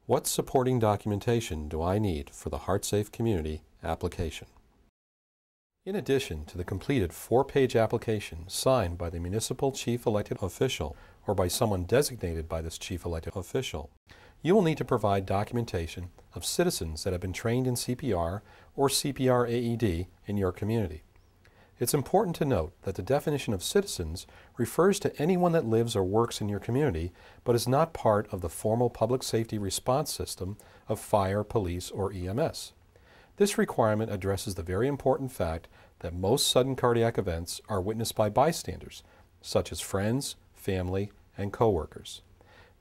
What supporting documentation do I need for the HEARTSafe Community application? In addition to the completed 4-page application signed by the municipal chief elected official or by someone designated by this chief elected official, you will need to provide documentation of citizens that have been trained in CPR or CPR AED in your community. It's important to note that the definition of citizens refers to anyone that lives or works in your community but is not part of the formal public safety response system of fire, police, or EMS. This requirement addresses the very important fact that most sudden cardiac events are witnessed by bystanders, such as friends, family, and coworkers.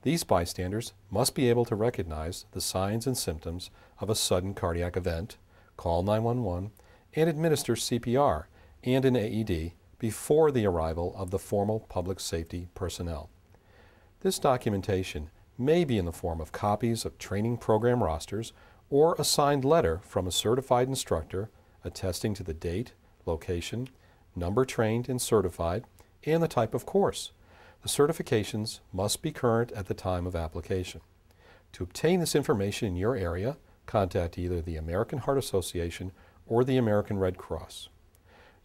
These bystanders must be able to recognize the signs and symptoms of a sudden cardiac event, call 911, and administer CPR and an AED before the arrival of the formal public safety personnel. This documentation may be in the form of copies of training program rosters or a signed letter from a certified instructor attesting to the date, location, number trained and certified, and the type of course. The certifications must be current at the time of application. To obtain this information in your area, contact either the American Heart Association or the American Red Cross.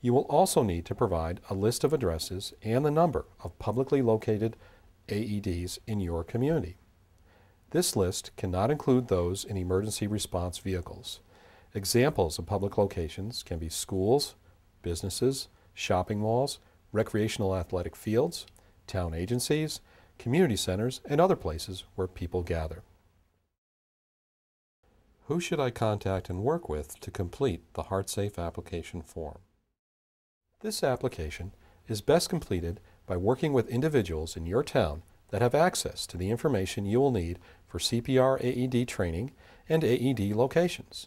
You will also need to provide a list of addresses and the number of publicly located AEDs in your community. This list cannot include those in emergency response vehicles. Examples of public locations can be schools, businesses, shopping malls, recreational athletic fields, town agencies, community centers, and other places where people gather. Who should I contact and work with to complete the HEARTSafe application form? This application is best completed by working with individuals in your town that have access to the information you will need for CPR AED training and AED locations.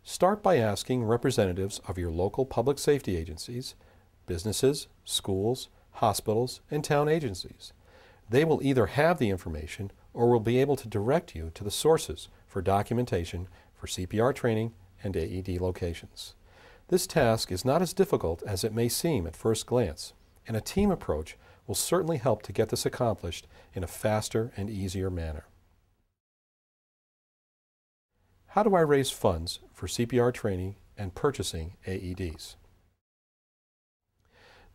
Start by asking representatives of your local public safety agencies, businesses, schools, hospitals, and town agencies. They will either have the information or will be able to direct you to the sources for documentation for CPR training and AED locations. This task is not as difficult as it may seem at first glance, and a team approach will certainly help to get this accomplished in a faster and easier manner. How do I raise funds for CPR training and purchasing AEDs?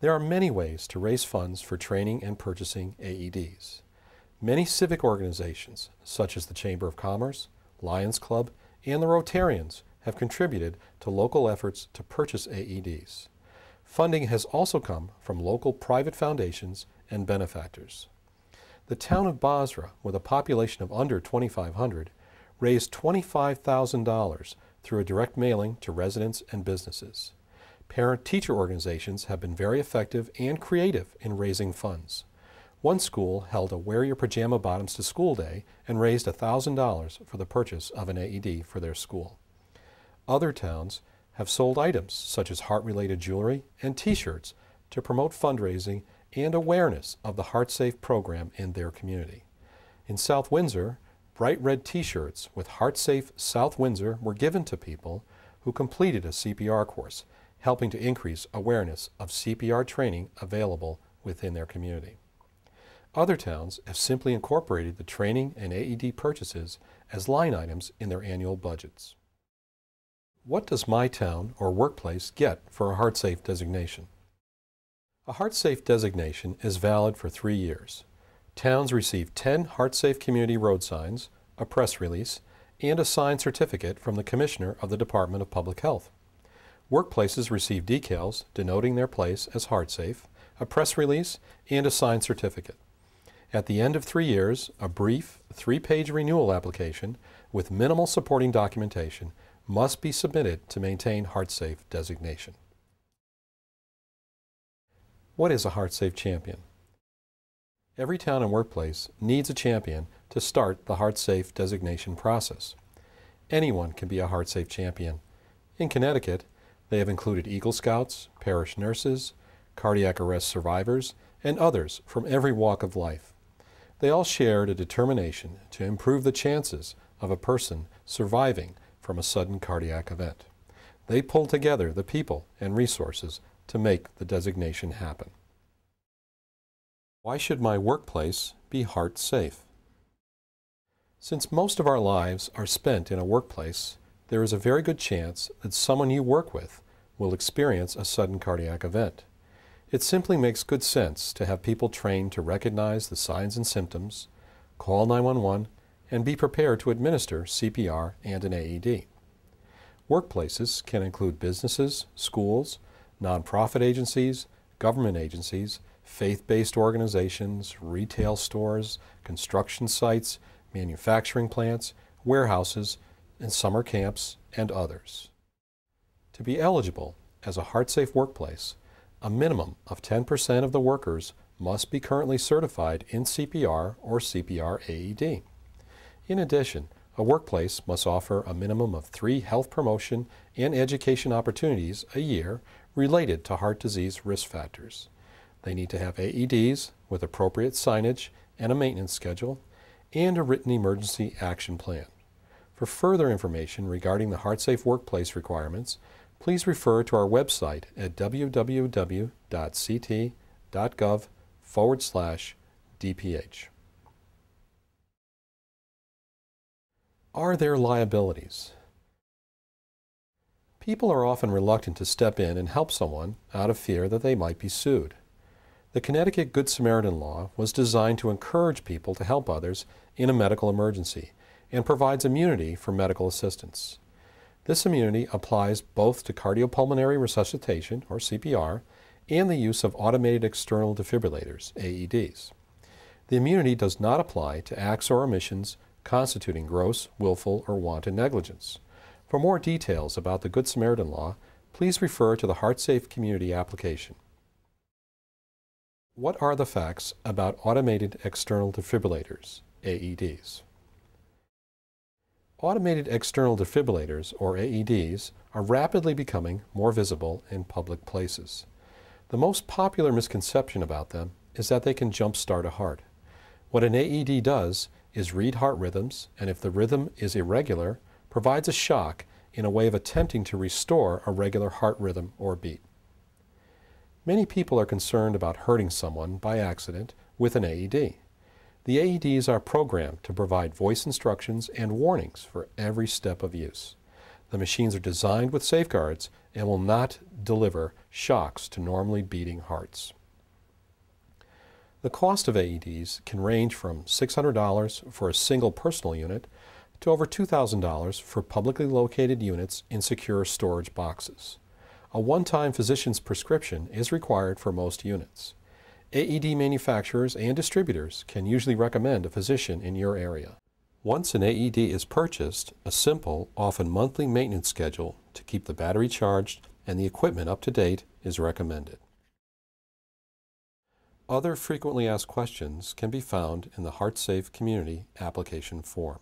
There are many ways to raise funds for training and purchasing AEDs. Many civic organizations, such as the Chamber of Commerce, Lions Club, and the Rotarians, have contributed to local efforts to purchase AEDs. Funding has also come from local private foundations and benefactors. The town of Basra, with a population of under 2,500, raised $25,000 through a direct mailing to residents and businesses. Parent-teacher organizations have been very effective and creative in raising funds. One school held a Wear Your Pajama Bottoms to School Day and raised $1,000 for the purchase of an AED for their school. Other towns have sold items such as heart-related jewelry and T-shirts to promote fundraising and awareness of the HEARTSafe program in their community. In South Windsor, bright red T-shirts with HEARTSafe South Windsor were given to people who completed a CPR course, helping to increase awareness of CPR training available within their community. Other towns have simply incorporated the training and AED purchases as line items in their annual budgets. What does my town or workplace get for a HEARTSafe designation? A HEARTSafe designation is valid for 3 years. Towns receive 10 HEARTSafe community road signs, a press release, and a signed certificate from the Commissioner of the Department of Public Health. Workplaces receive decals denoting their place as HEARTSafe, a press release, and a signed certificate. At the end of 3 years, a brief 3-page renewal application with minimal supporting documentation must be submitted to maintain HEARTSafe designation. What is a HEARTSafe champion? Every town and workplace needs a champion to start the HEARTSafe designation process. Anyone can be a HEARTSafe champion. In Connecticut, they have included Eagle Scouts, parish nurses, cardiac arrest survivors, and others from every walk of life. They all shared a determination to improve the chances of a person surviving from a sudden cardiac event. They pulled together the people and resources to make the designation happen. Why should my workplace be HEARTSafe? Since most of our lives are spent in a workplace, there is a very good chance that someone you work with will experience a sudden cardiac event. It simply makes good sense to have people trained to recognize the signs and symptoms, call 911, and be prepared to administer CPR and an AED. Workplaces can include businesses, schools, nonprofit agencies, government agencies, faith-based organizations, retail stores, construction sites, manufacturing plants, warehouses, and summer camps, and others. To be eligible as a HEARTSafe workplace, a minimum of 10% of the workers must be currently certified in CPR or CPR AED. In addition, a workplace must offer a minimum of 3 health promotion and education opportunities a year related to heart disease risk factors. They need to have AEDs with appropriate signage and a maintenance schedule, and a written emergency action plan. For further information regarding the HEARTSafe workplace requirements, please refer to our website at www.ct.gov/DPH. Are there liabilities? People are often reluctant to step in and help someone out of fear that they might be sued. The Connecticut Good Samaritan Law was designed to encourage people to help others in a medical emergency and provides immunity for medical assistance. This immunity applies both to cardiopulmonary resuscitation, or CPR, and the use of Automated External Defibrillators, AEDs. The immunity does not apply to acts or omissions constituting gross, willful, or wanton negligence. For more details about the Good Samaritan Law, please refer to the HEARTSafe Community application. What are the facts about Automated External Defibrillators, AEDs? Automated External Defibrillators, or AEDs, are rapidly becoming more visible in public places. The most popular misconception about them is that they can jumpstart a heart. What an AED does is read heart rhythms, and if the rhythm is irregular, provides a shock in a way of attempting to restore a regular heart rhythm or beat. Many people are concerned about hurting someone by accident with an AED. The AEDs are programmed to provide voice instructions and warnings for every step of use. The machines are designed with safeguards and will not deliver shocks to normally beating hearts. The cost of AEDs can range from $600 for a single personal unit to over $2,000 for publicly located units in secure storage boxes. A one-time physician's prescription is required for most units. AED manufacturers and distributors can usually recommend a physician in your area. Once an AED is purchased, a simple, often monthly maintenance schedule to keep the battery charged and the equipment up to date is recommended. Other frequently asked questions can be found in the HEARTSafe Community application form.